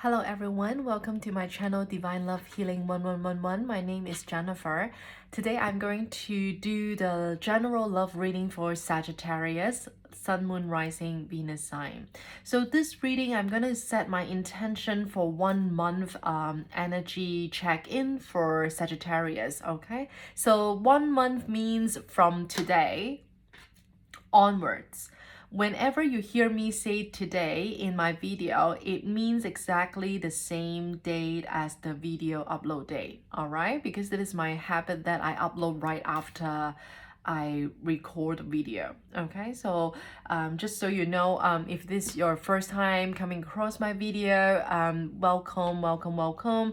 Hello everyone, welcome to my channel Divine Love Healing 1111. My name is Jennifer. Today I'm going to do the general love reading for Sagittarius, Sun, Moon, Rising, Venus sign. So this reading, I'm going to set my intention for 1 month energy check-in for Sagittarius, okay? So 1 month means from today onwards. Whenever you hear me say today in my video, it means exactly the same date as the video upload date, all right? Because it is my habit that I upload right after I record video. Okay, so just so you know, if this is your first time coming across my video, welcome.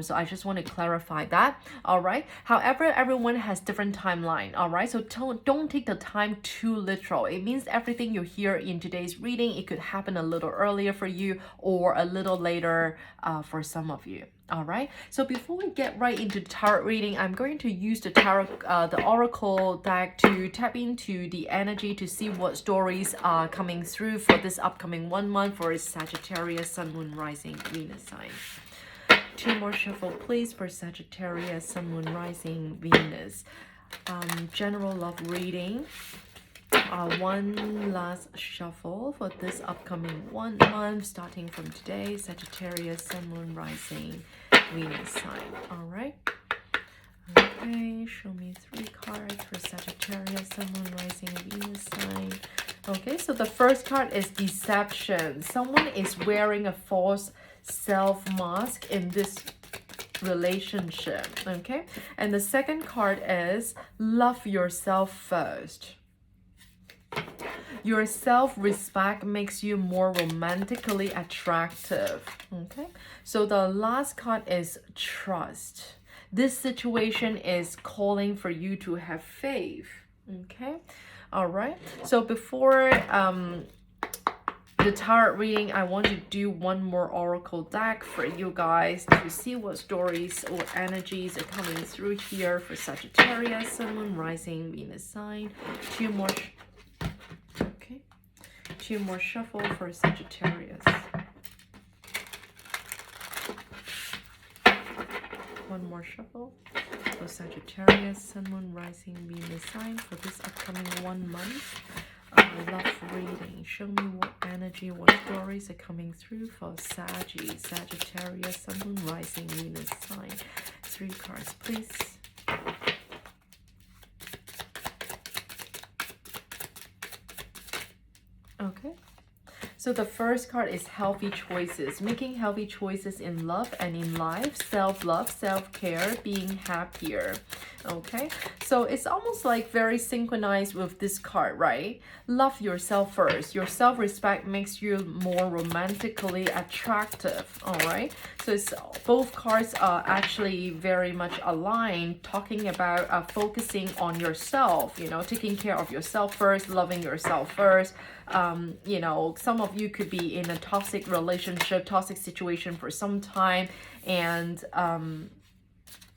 So I just want to clarify that. All right, however, everyone has different timeline. All right, so don't take the time too literal. It means everything you hear in today's reading, it could happen a little earlier for you or a little later for some of you. All right, so before we get right into the tarot reading, I'm going to use the tarot, the oracle deck to tap into the energy to see what stories are coming through for this upcoming 1 month for Sagittarius, Sun, Moon, Rising, Venus sign. 2 more shuffle, please, for Sagittarius, Sun, Moon, Rising, Venus. General love reading. 1 last shuffle for this upcoming 1 month, starting from today. Sagittarius, Sun, Moon, Rising, Venus sign. All right. Okay, show me 3 cards for Sagittarius, Sun, Moon, Rising, Venus sign. Okay, so the first card is deception. Someone is wearing a false self mask in this relationship. Okay, and the second card is love yourself first. Your self-respect makes you more romantically attractive. Okay, so the last card is trust. This situation is calling for you to have faith. Okay, all right, so before the tarot reading, I want to do 1 more oracle deck for you guys to see what stories or energies are coming through here for Sagittarius, Sun, Moon, Rising, Venus sign. 2 more 2 more shuffle for Sagittarius. 1 more shuffle for Sagittarius, Sun, Moon, Rising, Venus sign for this upcoming 1 month. Love reading. Show me what energy, what stories are coming through for Sagittarius, Sun, Moon, Rising, Venus sign. 3 cards, please. Okay, so the first card is healthy choices. Making healthy choices in love and in life. Self-love, self-care, being happier. Okay, so it's almost like very synchronized with this card, right? Love yourself first. Your self-respect makes you more romantically attractive. All right, so it's, both cards are actually very much aligned, talking about focusing on yourself, you know, taking care of yourself first, loving yourself first. You know, some of you could be in a toxic relationship, toxic situation for some time, and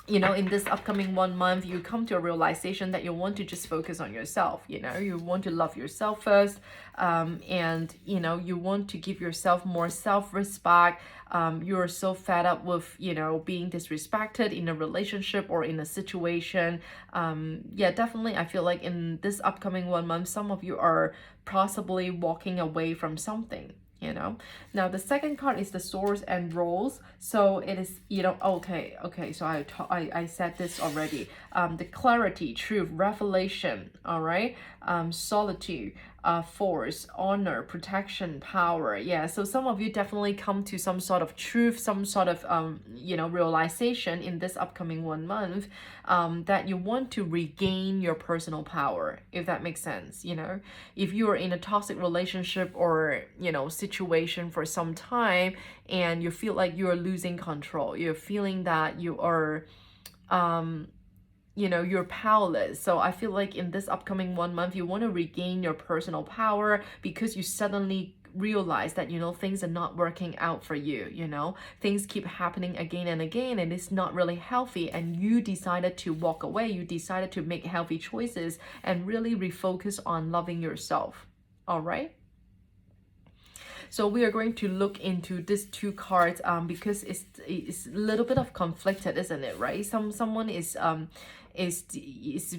you know, in this upcoming 1 month, you come to a realization that you want to just focus on yourself. You know, you want to love yourself first, and you know, you want to give yourself more self-respect. You're so fed up with, you know, being disrespected in a relationship or in a situation. Yeah, definitely, I feel like in this upcoming 1 month, some of you are possibly walking away from something. You know, now the second card is the swords and roles. So it is, you know, okay, so I said this already. The clarity, truth, revelation, all right, solitude, force, honor, protection, power. Yeah, so some of you definitely come to some sort of truth, some sort of you know, realization in this upcoming 1 month, that you want to regain your personal power, if that makes sense. You know, if you are in a toxic relationship or, you know, situation for some time and you feel like you're losing control, you're feeling that you are you know, you're powerless. So I feel like in this upcoming 1 month, you want to regain your personal power because you suddenly realize that, you know, things are not working out for you. You know, things keep happening again and again, and it's not really healthy, and you decided to walk away. You decided to make healthy choices and really refocus on loving yourself. All right, So we are going to look into these two cards because it's a little bit of conflicted, isn't it, right? Someone is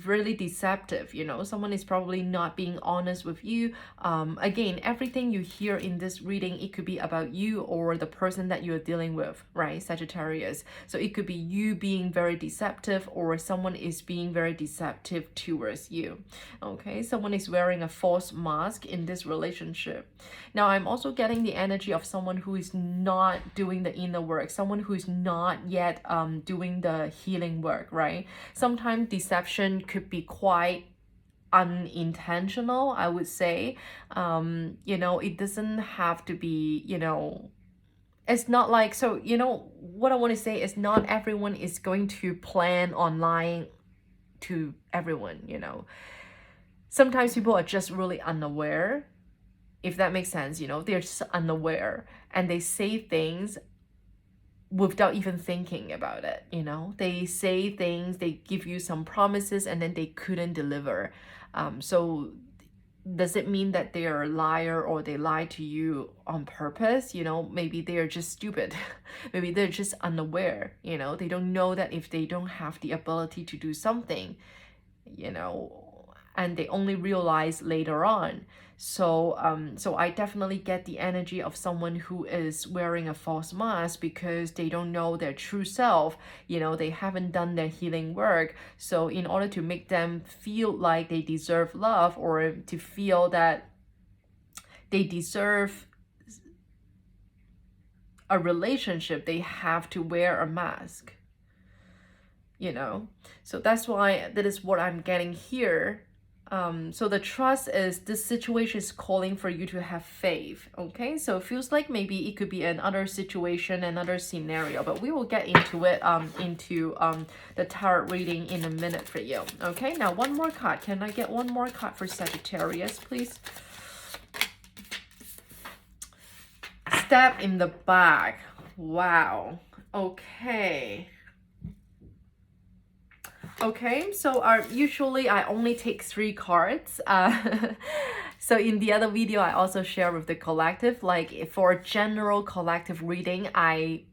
really deceptive, you know. Someone is probably not being honest with you. Again, everything you hear in this reading, it could be about you or the person that you're dealing with, right, Sagittarius? So it could be you being very deceptive, or someone is being very deceptive towards you. Okay, someone is wearing a false mask in this relationship. Now I'm also getting the energy of someone who is not doing the inner work, someone who is not yet doing the healing work, right? Sometimes deception could be quite unintentional, I would say. You know, it doesn't have to be, you know, it's not like, so, you know, what I want to say is not everyone is going to plan on lying to everyone, you know. Sometimes people are just really unaware, if that makes sense, you know. They're just unaware and they say things without even thinking about it, you know. They say things, they give you some promises, and then they couldn't deliver. So does it mean that they are a liar or they lie to you on purpose? You know, maybe they are just stupid. Maybe they're just unaware, you know. They don't know that if they don't have the ability to do something, you know, and they only realize later on. So so I definitely get the energy of someone who is wearing a false mask because they don't know their true self, you know. They haven't done their healing work. So in order to make them feel like they deserve love, or to feel that they deserve a relationship, they have to wear a mask, you know. So that's why that is what I'm getting here. So the trust is, this situation is calling for you to have faith. Okay, so it feels like maybe it could be another situation, another scenario, but we will get into it into the tarot reading in a minute for you. Okay, now one more card. Can I get one more card for Sagittarius, please? Stab in the back. Wow. Okay. Okay, so usually I only take 3 cards. So in the other video, I also share with the collective, like for general collective reading, I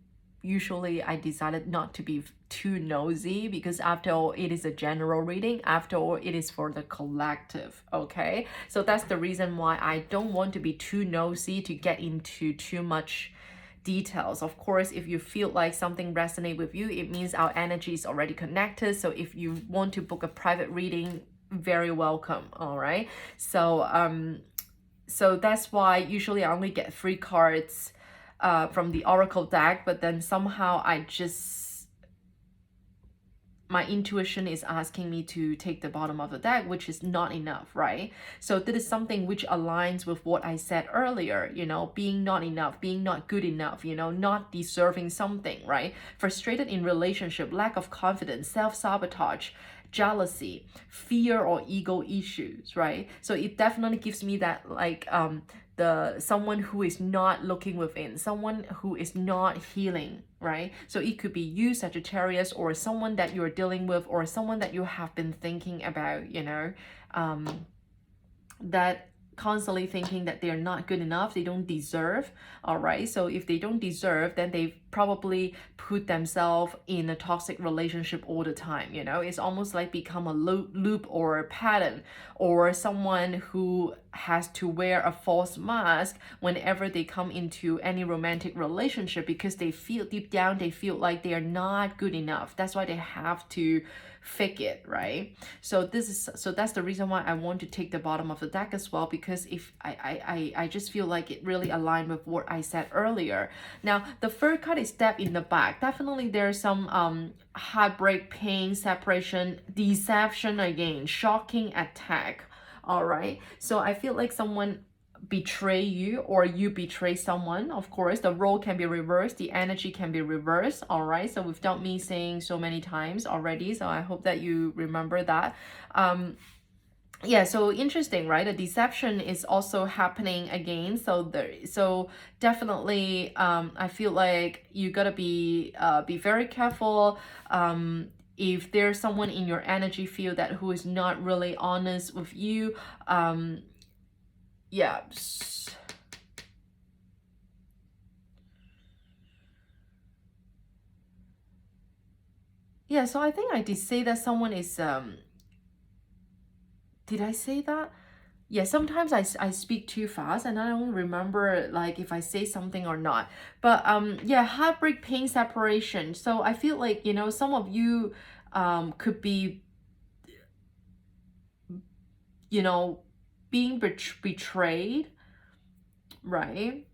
decided not to be too nosy, because after all, it is a general reading. After all, it is for the collective, okay? So that's the reason why I don't want to be too nosy to get into too much details. Of course, if you feel like something resonates with you, it means our energy is already connected. So if you want to book a private reading, very welcome. All right, so so that's why usually I only get 3 cards from the oracle deck, but then somehow my intuition is asking me to take the bottom of the deck, which is not enough, right? So this is something which aligns with what I said earlier, you know, being not enough, being not good enough, you know, not deserving something, right? Frustrated in relationship, lack of confidence, self-sabotage, jealousy, fear or ego issues, right? So it definitely gives me that, like, the someone who is not looking within, someone who is not healing, right? So it could be you, Sagittarius, or someone that you're dealing with, or someone that you have been thinking about, you know, that constantly thinking that they're not good enough, they don't deserve. All right, so if they don't deserve, then they probably put themselves in a toxic relationship all the time, you know. It's almost like become a loop or a pattern, or someone who has to wear a false mask whenever they come into any romantic relationship, because they feel deep down, they feel like they are not good enough. That's why they have to fake it, right? So that's the reason why I want to take the bottom of the deck as well, because if I just feel like it really aligned with what I said earlier. Now the third card is stab in the back. Definitely there's some heartbreak, pain, separation, deception, again, shocking attack. All right, so I feel like someone betray you, or you betray someone. Of course, the role can be reversed, the energy can be reversed. All right, so without me saying so many times already, so I hope that you remember that. Yeah, so interesting, right? The deception is also happening again. So definitely I feel like you gotta be very careful. If there's someone in your energy field that who is not really honest with you, yeah, Yeah, so I think I did say that someone is, did I say that? Yeah, sometimes I speak too fast and I don't remember like if I say something or not. But yeah, heartbreak, pain, separation. So I feel like, you know, some of you could be, you know, being betrayed, right?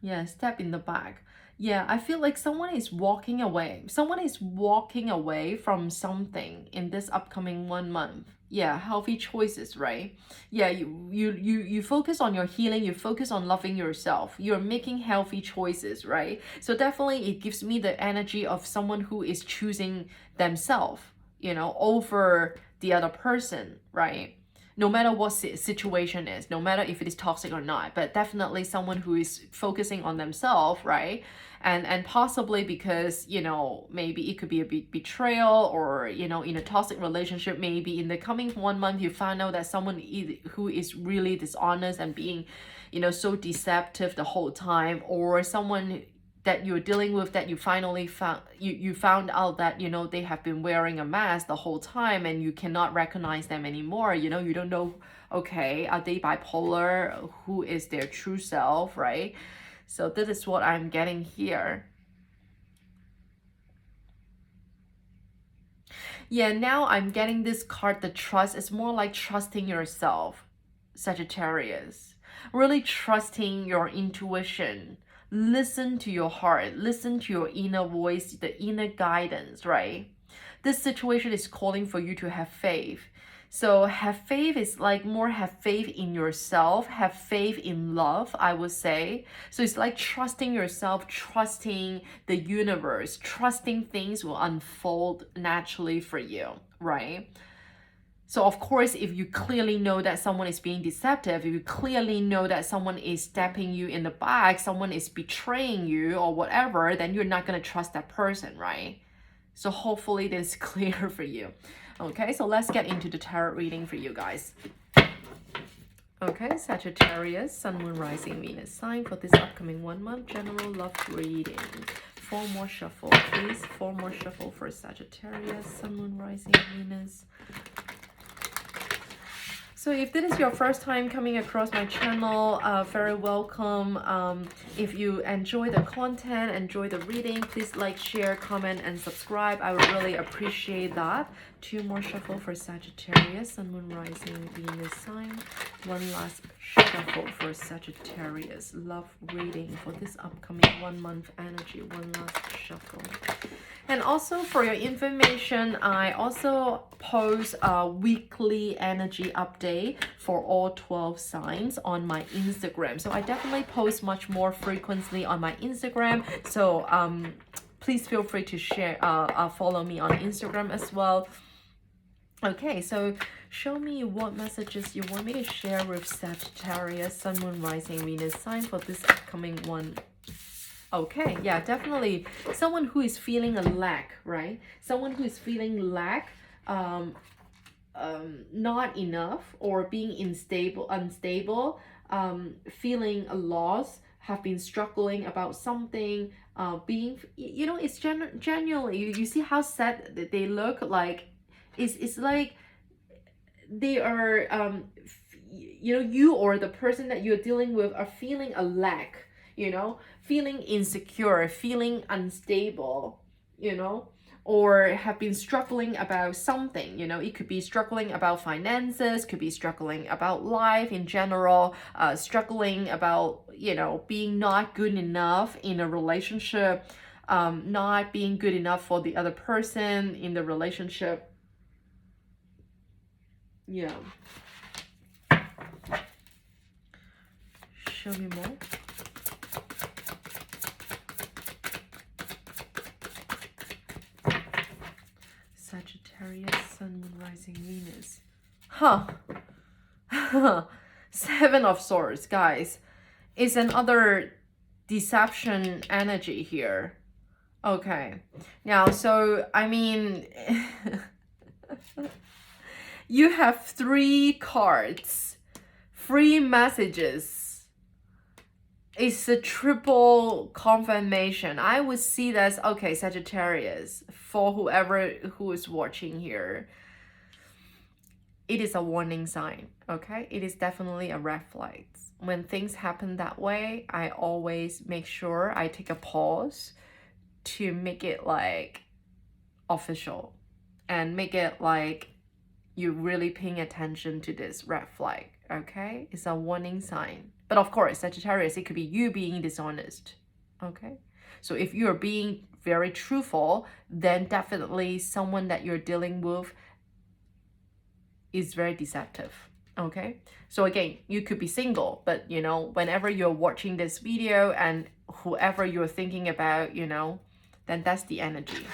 Yeah, stab in the back. Yeah, I feel like someone is walking away. Someone is walking away from something in this upcoming 1 month. Yeah, healthy choices, right? Yeah, you focus on your healing, you focus on loving yourself. You're making healthy choices, right? So definitely it gives me the energy of someone who is choosing themselves, you know, over the other person, right? No matter what situation is, no matter if it is toxic or not, but definitely someone who is focusing on themselves, right? And possibly because, you know, maybe it could be a betrayal, or, you know, in a toxic relationship, maybe in the coming 1 month you find out that someone who is really dishonest and being, you know, so deceptive the whole time, or someone that you're dealing with that you finally found, you found out that, you know, they have been wearing a mask the whole time and you cannot recognize them anymore. You know, you don't know, okay, are they bipolar, who is their true self, right? So this is what I'm getting here. Yeah, now I'm getting this card, the trust. It's more like trusting yourself, Sagittarius. Really trusting your intuition. Listen to your heart. Listen to your inner voice, the inner guidance, right? This situation is calling for you to have faith. So have faith is like more have faith in yourself, have faith in love, I would say. So it's like trusting yourself, trusting the universe, trusting things will unfold naturally for you, right? So of course, if you clearly know that someone is being deceptive, if you clearly know that someone is stabbing you in the back, someone is betraying you or whatever, then you're not going to trust that person, right? So hopefully this is clear for you. Okay, so let's get into the tarot reading for you guys. Okay, Sagittarius, Sun, Moon, Rising, Venus sign for this upcoming 1 month general love reading. 4 more shuffle, please. 4 more shuffle for Sagittarius, Sun, Moon, Rising, Venus. So if this is your first time coming across my channel, very welcome. If you enjoy the content, enjoy the reading, please like, share, comment, and subscribe. I would really appreciate that. 2 more shuffle for Sagittarius, Sun, Moon, Rising, Venus sign. 1 last shuffle for Sagittarius. Love reading for this upcoming 1 month energy. 1 last shuffle. And also for your information, I also post a weekly energy update for all 12 signs on my Instagram. So I definitely post much more frequently on my Instagram. So please feel free to share, follow me on Instagram as well. Okay, so show me what messages you want me to share with Sagittarius, Sun, Moon, Rising, Venus sign for this upcoming one. Okay, yeah, definitely someone who is feeling a lack, right? Someone who is feeling lack, not enough, or being unstable, feeling a loss, have been struggling about something, being, you know, it's genuinely, you see how sad they look, like, it's like they are, you know, you or the person that you're dealing with are feeling a lack, you know, feeling insecure, feeling unstable, you know, or have been struggling about something, you know. It could be struggling about finances, could be struggling about life in general, struggling about, you know, being not good enough in a relationship, not being good enough for the other person in the relationship. Yeah. Show me more. Sagittarius, Sun, Moon, Rising, Venus. Huh. 7 of Swords, guys. It's another deception energy here. Okay. Now, so, I mean, you have 3 cards, 3 messages. it's a triple confirmation. I would see that as, okay, Sagittarius, for whoever who is watching here, it is a warning sign, okay? It is definitely a red flag. When things happen that way, I always make sure I take a pause to make it like official and make it like you're really paying attention to this red flag, okay? It's a warning sign. But of course, Sagittarius, it could be you being dishonest, okay? So if you're being very truthful, then definitely someone that you're dealing with is very deceptive, okay? So again, you could be single, but you know, whenever you're watching this video and whoever you're thinking about, you know, then that's the energy.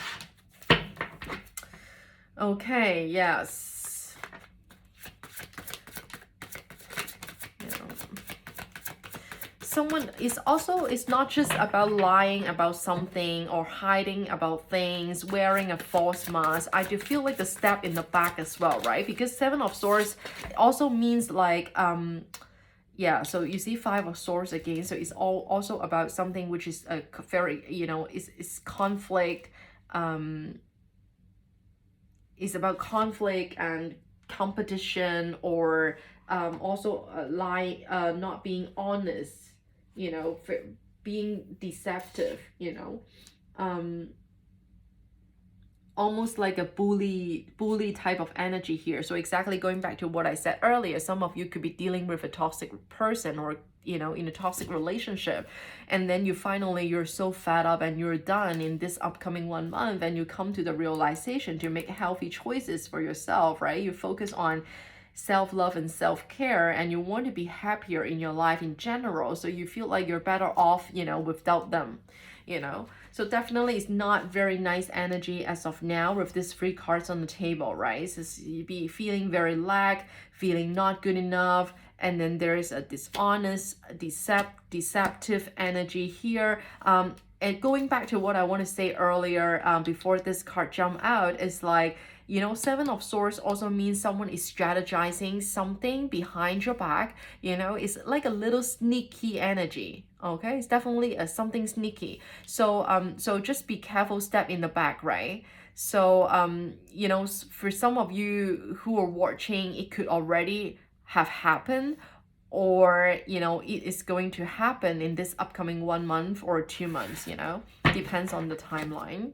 Okay, yes. Someone is also, it's not just about lying about something or hiding about things, wearing a false mask. I do feel like the stab in the back as well, right? Because Seven of Swords also means like yeah, so you see Five of Swords again, so it's all also about something which is a very, you know, it's conflict, it's about conflict and competition, or also lying, not being honest, you know, for being deceptive, you know, almost like a bully type of energy here. So exactly going back to what I said earlier, some of you could be dealing with a toxic person, or you know, in a toxic relationship, and then you're so fed up and you're done in this upcoming 1 month, and you come to the realization to make healthy choices for yourself, right? You focus on self-love and self-care, and you want to be happier in your life in general, so you feel like you're better off, you know, without them, you know. So definitely it's not very nice energy as of now with these 3 cards on the table, right? So you be feeling very lack, feeling not good enough, and then there's a dishonest, deceptive energy here. And going back to what I want to say earlier, before this card jump out, is like, you know, Seven of Swords also means someone is strategizing something behind your back. You know, it's like a little sneaky energy. Okay, it's definitely something sneaky. So so just be careful, step in the back, right? So you know, for some of you who are watching, it could already have happened, or you know, it is going to happen in this upcoming 1 month or 2 months, you know, depends on the timeline.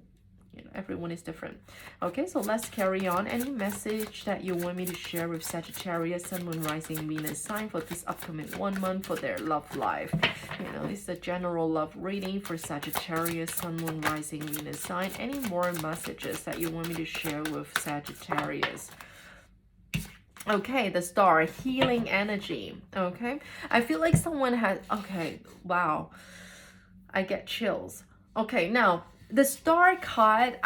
You know, everyone is different. Okay, so let's carry on. Any message that you want me to share with Sagittarius, Sun, Moon, Rising, Venus sign for this upcoming 1 month for their love life? You know, this is a general love reading for Sagittarius, Sun, Moon, Rising, Venus sign. Any more messages that you want me to share with Sagittarius? Okay, the Star, healing energy. Okay, I feel like someone has, okay, wow, I get chills. Okay, now the Star card,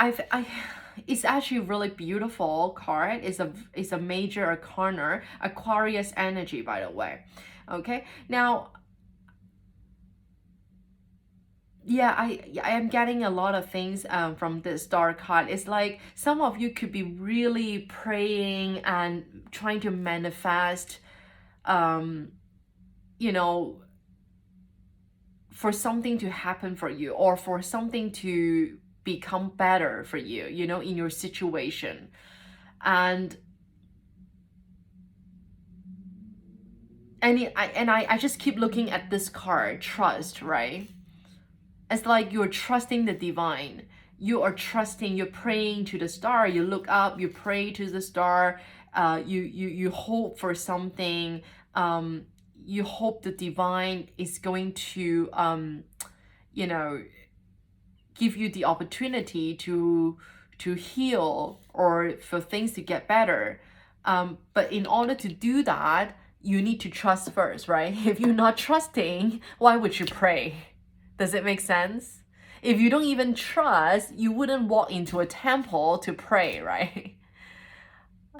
it's actually really beautiful card. It's a major arcana, Aquarius energy, by the way. Okay, now yeah, I am getting a lot of things from the Star card. It's like some of you could be really praying and trying to manifest, you know, for something to happen for you, or for something to become better for you, you know, in your situation. And I just keep looking at this card, trust, right? It's like you're trusting the divine. You are trusting, you're praying to the star. You look up, you pray to the star. You hope for something. You hope the divine is going to, you know, give you the opportunity to heal, or for things to get better. But in order to do that, you need to trust first, right? If you're not trusting, why would you pray? Does it make sense? If you don't even trust, you wouldn't walk into a temple to pray, right?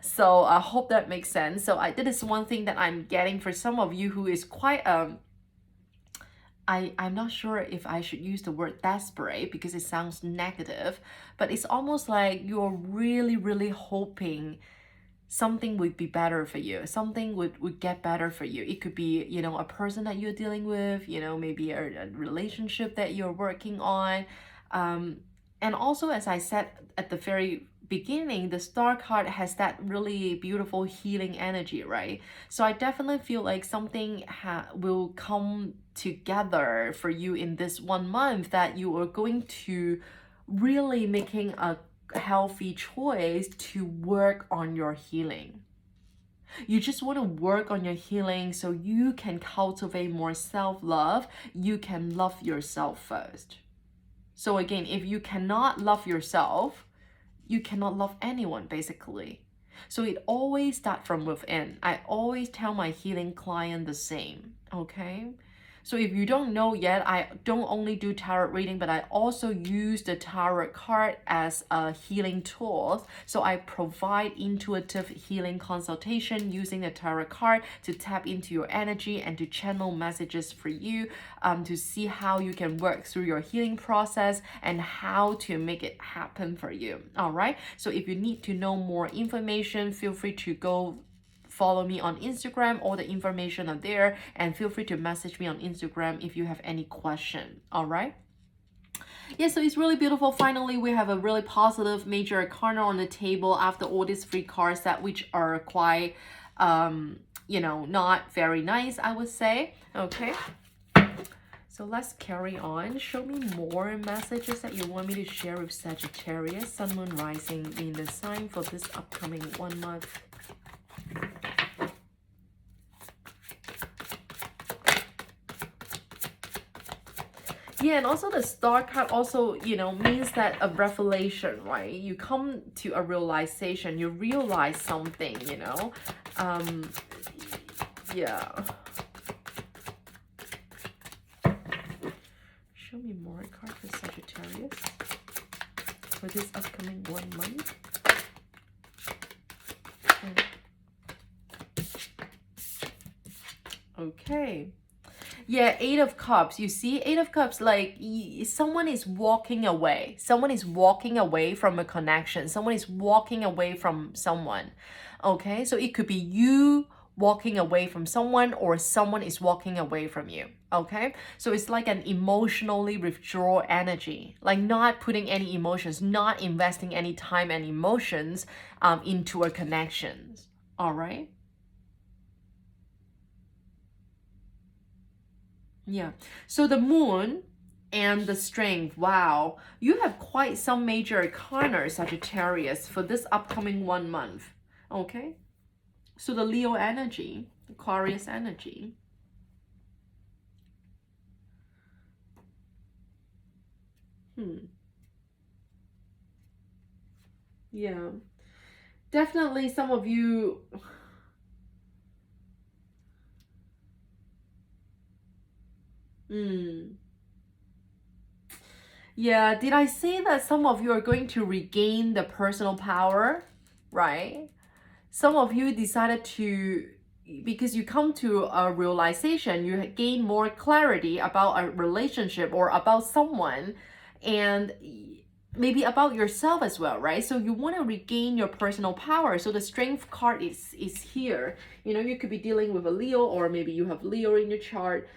So I hope that makes sense. So that is one thing that I'm getting for some of you who is quite I'm not sure if I should use the word desperate because it sounds negative, but it's almost like you're really, really hoping something would be better for you. Something would get better for you. It could be, you know, a person that you're dealing with, you know, maybe a relationship that you're working on. And also, as I said at the very beginning, the Star card has that really beautiful healing energy, right? So I definitely feel like something will come together for you in this 1 month, that you are going to really making a healthy choice to work on your healing. You just want to work on your healing so you can cultivate more self-love. You can love yourself first. So again, if you cannot love yourself, you cannot love anyone, basically. So it always starts from within. I always tell my healing client the same, okay? So if you don't know yet, I don't only do tarot reading, but I also use the tarot card as a healing tool. So I provide intuitive healing consultation using the tarot card to tap into your energy and to channel messages for you, to see how you can work through your healing process and how to make it happen for you. All right. So if you need to know more information, feel free to go follow me on Instagram. All the information are there, and feel free to message me on Instagram if you have any question. All right. Yeah, so it's really beautiful. Finally, we have a really positive major arcana on the table after all these free cards that which are quite you know, not very nice, I would say. Okay. So let's carry on. Show me more messages that you want me to share with Sagittarius, Sun, Moon, Rising in the sign for this upcoming 1 month. Yeah, and also the Star card also, you know, means that a revelation, right? You come to a realization, you realize something, you know. Yeah. Show me more cards for Sagittarius for this upcoming 1 month. Okay. Yeah, Eight of Cups. You see, Eight of Cups, like someone is walking away. Someone is walking away from a connection. Someone is walking away from someone. Okay, so it could be you walking away from someone, or someone is walking away from you. Okay, so it's like an emotionally withdraw energy, like not putting any emotions, not investing any time and emotions into a connection. All right. Yeah, so the moon and the strength, wow, you have quite some major arcana, Sagittarius, for this upcoming 1 month. Okay, so the Leo energy, Aquarius energy. Yeah, definitely some of you. Yeah, did I say that some of you are going to regain the personal power, right? Some of you decided to, because you come to a realization, you gain more clarity about a relationship or about someone, and maybe about yourself as well, right? So you want to regain your personal power. So the strength card is here. You know, you could be dealing with a Leo, or maybe you have Leo in your chart.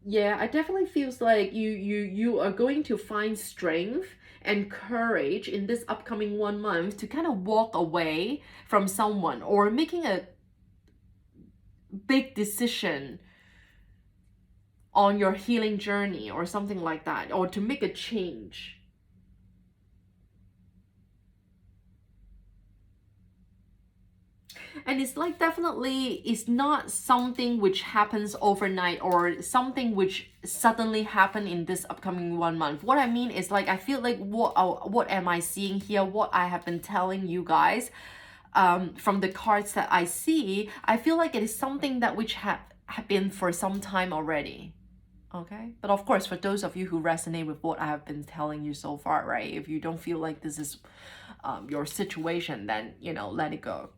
Yeah, I definitely feels like you are going to find strength and courage in this upcoming 1 month to kind of walk away from someone, or making a big decision on your healing journey or something like that, or to make a change. And it's like, definitely it's not something which happens overnight, or something which suddenly happen in this upcoming 1 month. What I mean is, like, I feel like what am I seeing here, what I have been telling you guys from the cards that I see, I feel like it is something that which have been for some time already. Okay, but of course, for those of you who resonate with what I have been telling you so far, right, if you don't feel like this is your situation, then, you know, let it go.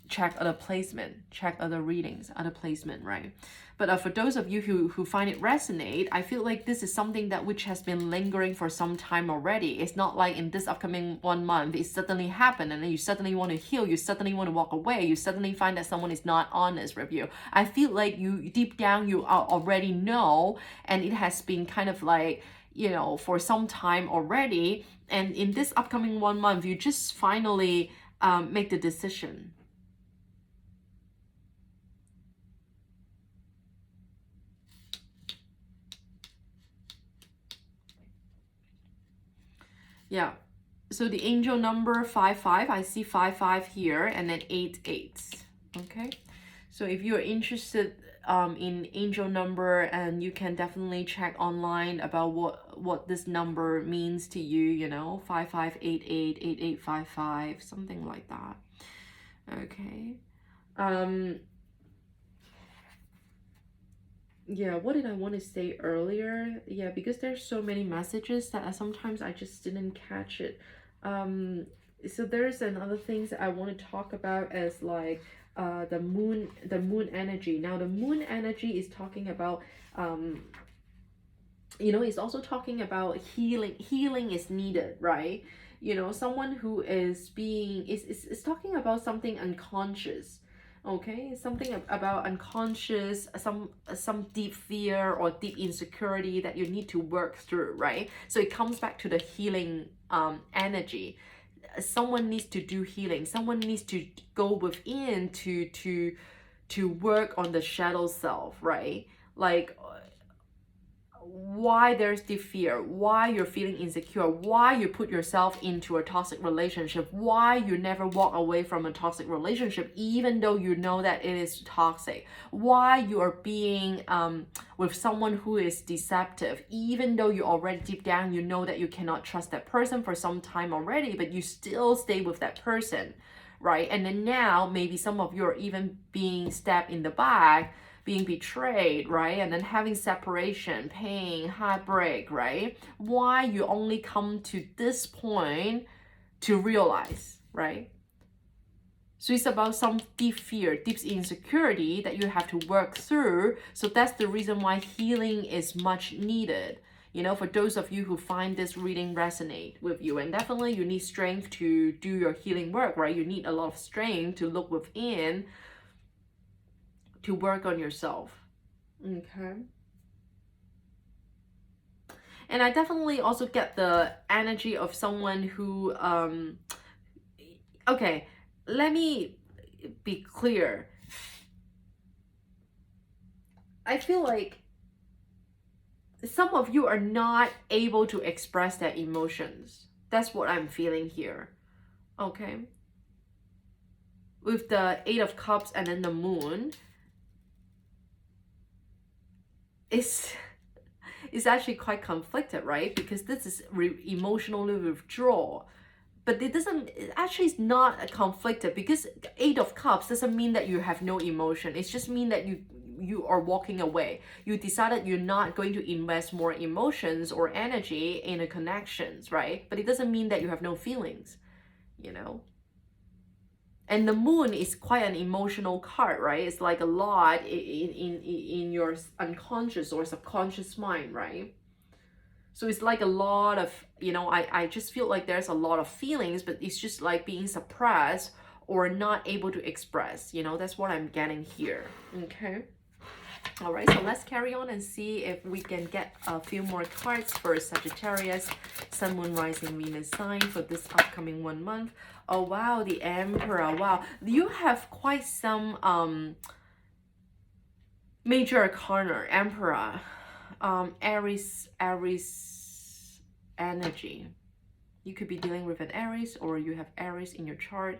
check other placement, check other readings, other placement, right? But for those of you who find it resonate, I feel like this is something that which has been lingering for some time already. It's not like in this upcoming 1 month, it suddenly happened and then you suddenly want to heal, you suddenly want to walk away, you suddenly find that someone is not honest with you. I feel like you deep down, you already know, and it has been kind of like, you know, for some time already. And in this upcoming 1 month, you just finally make the decision. Yeah. So the angel number 55, I see 55 here, and then 88. Okay. So if you're interested in angel number, and you can definitely check online about what this number means to you, you know, 5588, 8855, something like that. Okay. Yeah, what did I want to say earlier? Yeah, because there's so many messages that sometimes I just didn't catch it. So there's another things that I want to talk about as like the moon energy. Now the moon energy is talking about you know, it's also talking about healing is needed, right? You know, someone who is being is talking about something unconscious. Okay, something about unconscious, some deep fear or deep insecurity that you need to work through, right? So it comes back to the healing energy. Someone needs to do healing, someone needs to go within to work on the shadow self, right? Like why there's the fear, why you're feeling insecure, why you put yourself into a toxic relationship, why you never walk away from a toxic relationship even though you know that it is toxic, why you are being with someone who is deceptive even though you already deep down you know that you cannot trust that person for some time already, but you still stay with that person, right? And then now maybe some of you are even being stabbed in the back, being betrayed, right? And then having separation, pain, heartbreak, right? Why you only come to this point to realize, right? So it's about some deep fear, deep insecurity that you have to work through. So that's the reason why healing is much needed. You know, for those of you who find this reading resonate with you, and definitely you need strength to do your healing work, right? You need a lot of strength to look within, to work on yourself. Okay. And I definitely also get the energy of someone who okay, let me be clear. I feel like some of you are not able to express their emotions. That's what I'm feeling here. Okay. With the 8 of Cups and then the Moon, it's actually quite conflicted, right? Because this is emotionally withdrawal, but it actually is not conflicted, because 8 of Cups doesn't mean that you have no emotion. It's just mean that you are walking away. You decided you're not going to invest more emotions or energy in a connections, right? But it doesn't mean that you have no feelings, you know. And the Moon is quite an emotional card, right? It's like a lot in your unconscious or subconscious mind, right? So it's like a lot of, you know, I just feel like there's a lot of feelings, but it's just like being suppressed or not able to express, you know. That's what I'm getting here. Okay. All right, so let's carry on and see if we can get a few more cards for Sagittarius, Sun, Moon, Rising, Venus sign for this upcoming 1 month. Oh, wow, the Emperor. Wow, you have quite some major arcana, Emperor, Aries energy. You could be dealing with an Aries, or you have Aries in your chart.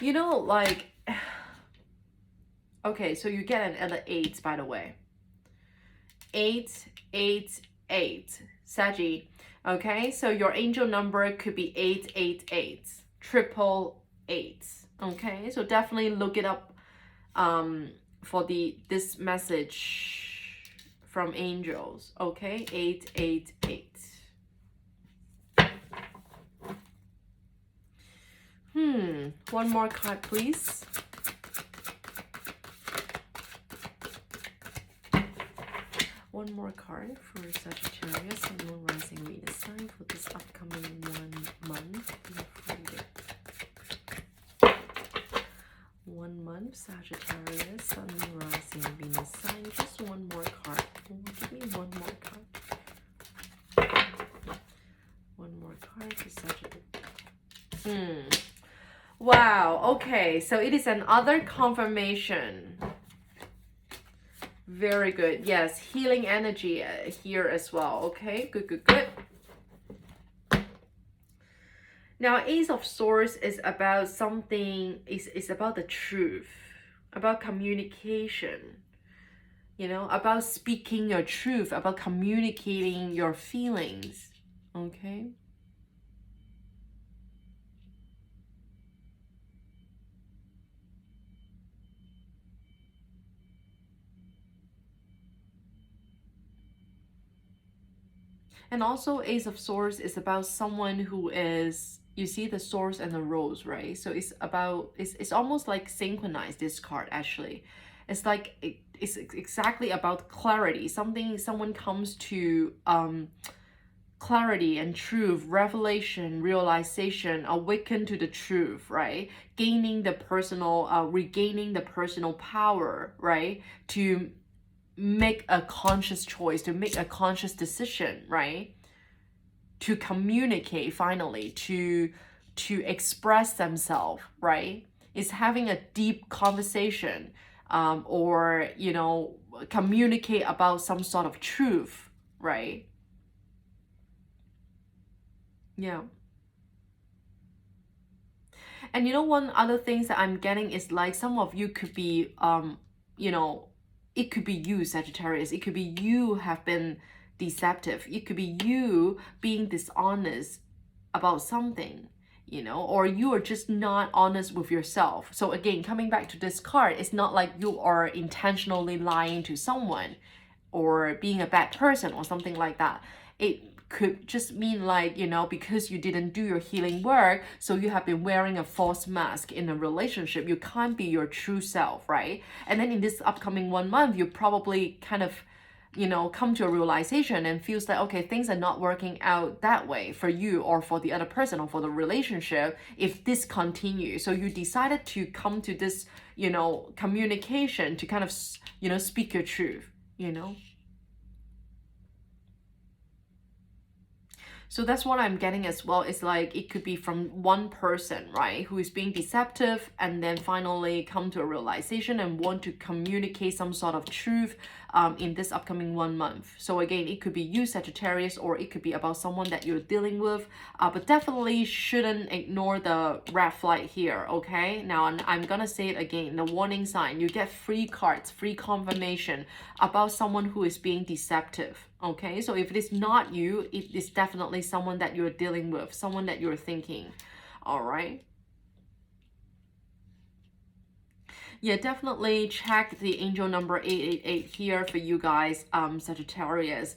You know, like, okay, so you get an 8, by the way. 8, 8, 8. Saggy. Okay, so your angel number could be 888, 888. Okay, so definitely look it up for this message from angels. Okay, 888. One more card, please. One more card for Sagittarius, Sun, Moon, Rising, Venus sign for this upcoming 1 month. 1 month, Sagittarius, Sun, Moon, Rising, Venus sign. Just one more card. Give me one more card. One more card for Sagittarius. Wow, okay, so it is another confirmation. Very good. Yes, healing energy here as well. Okay, good, good, good. Now, Ace of Swords is about something, is about the truth, about communication, you know, about speaking your truth, about communicating your feelings. Okay. And also Ace of Swords is about someone who is, you see the swords and the rose, right? So it's about, it's almost like synchronized, this card actually. It's like, it's exactly about clarity. Someone comes to clarity and truth, revelation, realization, awaken to the truth, right? Gaining the personal, regaining the personal power, right? To make a conscious choice, to make a conscious decision, right? To communicate finally, to express themselves, right? Is having a deep conversation, or, you know, communicate about some sort of truth, right? Yeah. And you know, one other thing that I'm getting is like some of you could be, you know, it could be you, Sagittarius. It could be you have been deceptive. It could be you being dishonest about something, you know, or you are just not honest with yourself. So again, coming back to this card, it's not like you are intentionally lying to someone or being a bad person or something like that. It could just mean like, you know, because you didn't do your healing work, so you have been wearing a false mask in a relationship. You can't be your true self, right? And then in this upcoming 1 month, you probably kind of, you know, come to a realization and feels like, okay, things are not working out that way for you or for the other person or for the relationship if this continues. So you decided to come to this, you know, communication to kind of, you know, speak your truth, you know. So that's what I'm getting as well. It's like it could be from one person, right, who is being deceptive and then finally come to a realization and want to communicate some sort of truth in this upcoming 1 month. So again, it could be you, Sagittarius, or it could be about someone that you're dealing with, but definitely shouldn't ignore the red flag here, okay? Now, I'm gonna say it again, the warning sign. You get free cards, free confirmation about someone who is being deceptive. Okay, so if it is not you, it is definitely someone that you're dealing with, someone that you're thinking. All right. Yeah, definitely check the angel number 888 here for you guys, Sagittarius.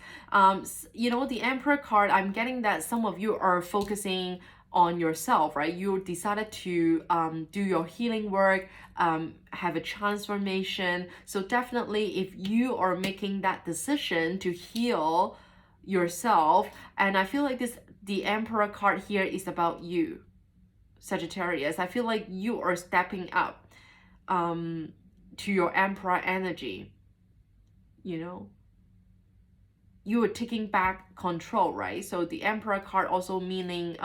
You know, the Emperor card, I'm getting that some of you are focusing on yourself, right? You decided to do your healing work, have a transformation. So definitely if you are making that decision to heal yourself, and I feel like the Emperor card here is about you, Sagittarius. I feel like you are stepping up to your Emperor energy, you know. You are taking back control, right? So the Emperor card also meaning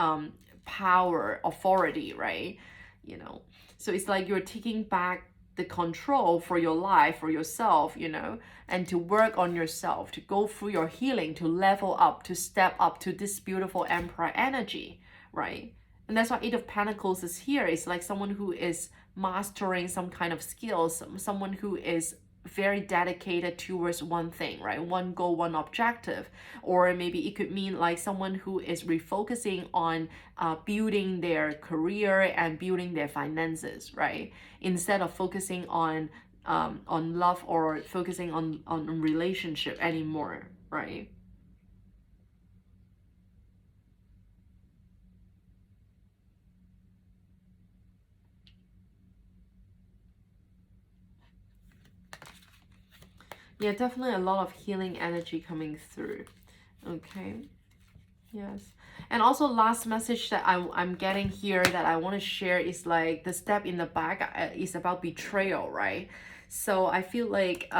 power, authority, right? You know, so it's like you're taking back the control for your life, for yourself, you know, and to work on yourself, to go through your healing, to level up, to step up to this beautiful Emperor energy, right? And that's why Eight of Pentacles is here. It's like someone who is mastering some kind of skills, someone who is very dedicated towards one thing, right? One goal, one objective. Or maybe it could mean like someone who is refocusing on building their career and building their finances, right? Instead of focusing on love or focusing on relationship anymore, right? Yeah, definitely a lot of healing energy coming through. Okay. Yes. And also last message that I'm getting here that I want to share is like the step in the back is about betrayal, right? So I feel like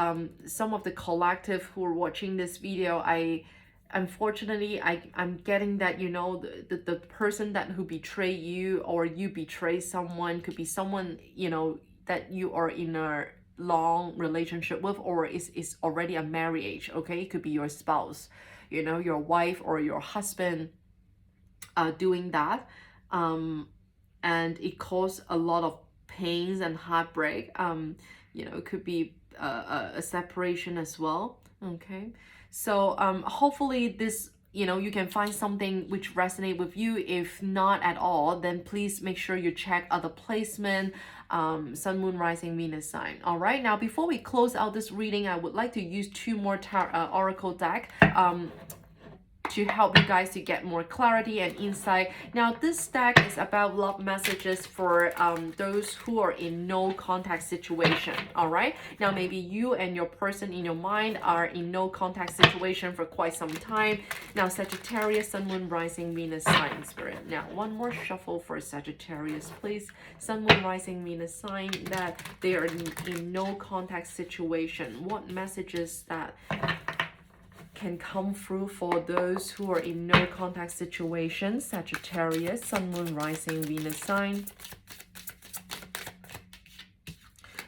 some of the collective who are watching this video, I'm getting that, you know, the person that who betray you or you betray someone could be someone, you know, that you are in a long relationship with, or is already a marriage. Okay, it could be your spouse, you know, your wife or your husband doing that, and it caused a lot of pains and heartbreak. You know, it could be a separation as well. Okay, so hopefully this, you know, you can find something which resonate with you. If not at all, then please make sure you check other placement, sun, moon, rising, Venus sign. All right, now before we close out this reading, I would like to use two more oracle deck to help you guys to get more clarity and insight. Now, this deck is about love messages for those who are in no contact situation. All right. Now, maybe you and your person in your mind are in no contact situation for quite some time. Now, Sagittarius, Sun, Moon, Rising, Venus sign spirit. Now, one more shuffle for Sagittarius, please. Sun, Moon, Rising, Venus sign that they are in no contact situation. What messages that can come through for those who are in no contact situation? Sagittarius, Sun, Moon, Rising, Venus sign.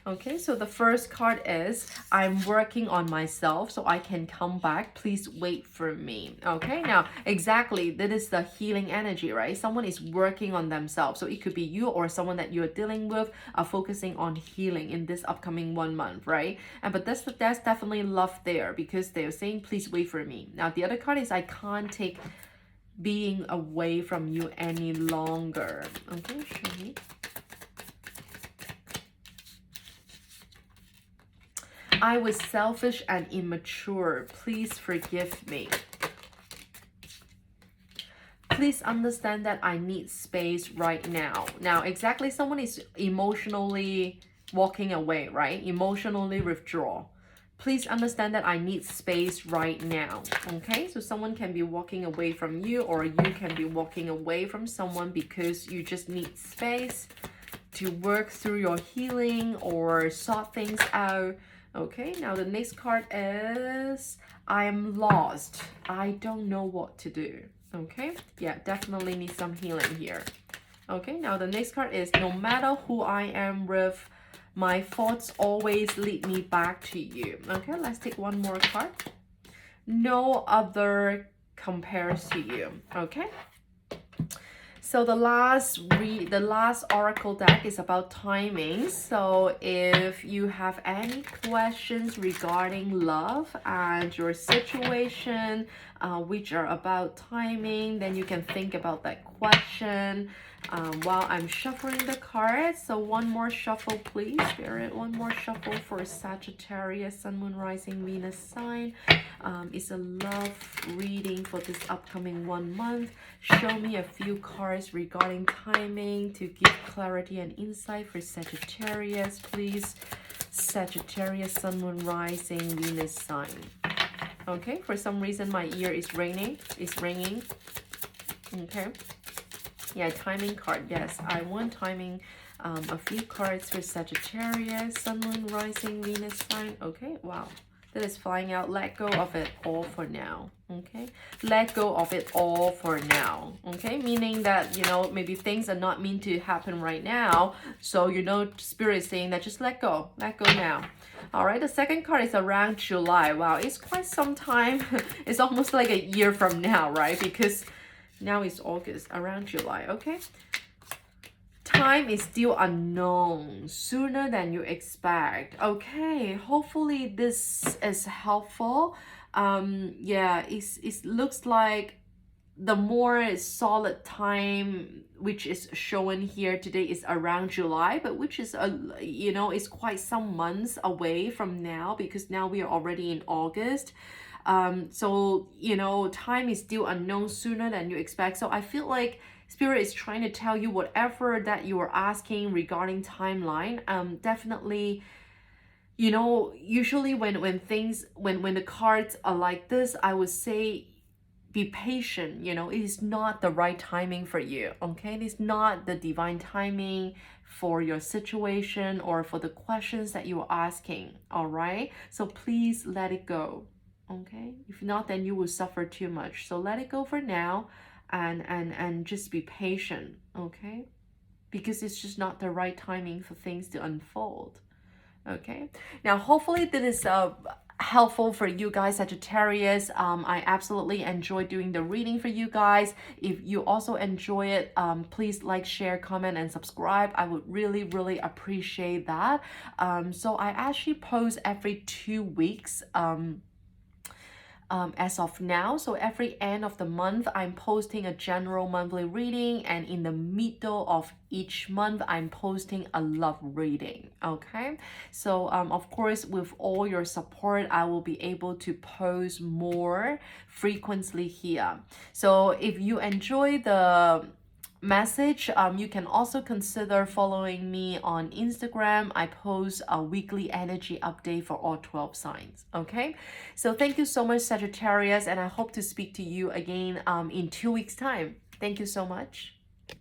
Okay, so the first card is, I'm working on myself so I can come back. Please wait for me. Okay, now exactly, that is the healing energy, right? Someone is working on themselves. So it could be you or someone that you're dealing with are focusing on healing in this upcoming 1 month, right? And but that's definitely love there, because they're saying, please wait for me. Now the other card is, I can't take being away from you any longer. Okay, show me. I was selfish and immature. Please forgive me. Please understand that I need space right now. Now, exactly, someone is emotionally walking away, right? Emotionally withdraw. Please understand that I need space right now. Okay, so someone can be walking away from you, or you can be walking away from someone because you just need space to work through your healing or sort things out. Okay, now the next card is, I am lost. I don't know what to do. Okay, yeah, definitely need some healing here. Okay, now the next card is, no matter who I am with, my thoughts always lead me back to you. Okay, let's take one more card. No other compares to you. Okay. So the last oracle deck is about timing. So if you have any questions regarding love and your situation, which are about timing, then you can think about that question while I'm shuffling the cards. So one more shuffle, please, Spirit. One more shuffle for Sagittarius, Sun, Moon, Rising, Venus sign. It's a love reading for this upcoming 1 month. Show me a few cards regarding timing to give clarity and insight for Sagittarius, please. Sagittarius, Sun, Moon, Rising, Venus sign. Okay, for some reason my ear is ringing. Okay. Yeah, timing card. Yes, I want timing. A few cards for Sagittarius, Sun, Moon, Rising, Venus sign. Okay, wow. That is flying out. Let go of it all for now. Okay, let go of it all for now. Okay, meaning that, you know, maybe things are not meant to happen right now. So, you know, Spirit is saying that just let go now. All right, the second card is around July. Wow, it's quite some time. It's almost like a year from now, right? Because now it's August, around July. Okay. time is still unknown, sooner than you expect. Okay, hopefully this is helpful. Yeah, it looks like the more solid time which is shown here today is around July, but which is is quite some months away from now, because now we are already in August. So time is still unknown, sooner than you expect. So I feel like Spirit is trying to tell you whatever that you are asking regarding timeline. Definitely, usually when things, when the cards are like this, I would say be patient. It is not the right timing for you. Okay, it is not the divine timing for your situation or for the questions that you're asking. All right, so please let it go. Okay, if not, then you will suffer too much. So let it go for now, and just be patient. Okay, because it's just not the right timing for things to unfold. Okay, now hopefully this is helpful for you guys, Sagittarius. I absolutely enjoy doing the reading for you guys. If you also enjoy it, please like, share, comment, and subscribe. I would really appreciate that. So I actually post every 2 weeks. As of now, so every end of the month I'm posting a general monthly reading, and in the middle of each month I'm posting a love reading. Okay, so of course, with all your support, I will be able to post more frequently here. So if you enjoy the message, you can also consider following me on Instagram. I post a weekly energy update for all 12 signs. Okay, so thank you so much, Sagittarius, and I hope to speak to you again in 2 weeks time. Thank you so much.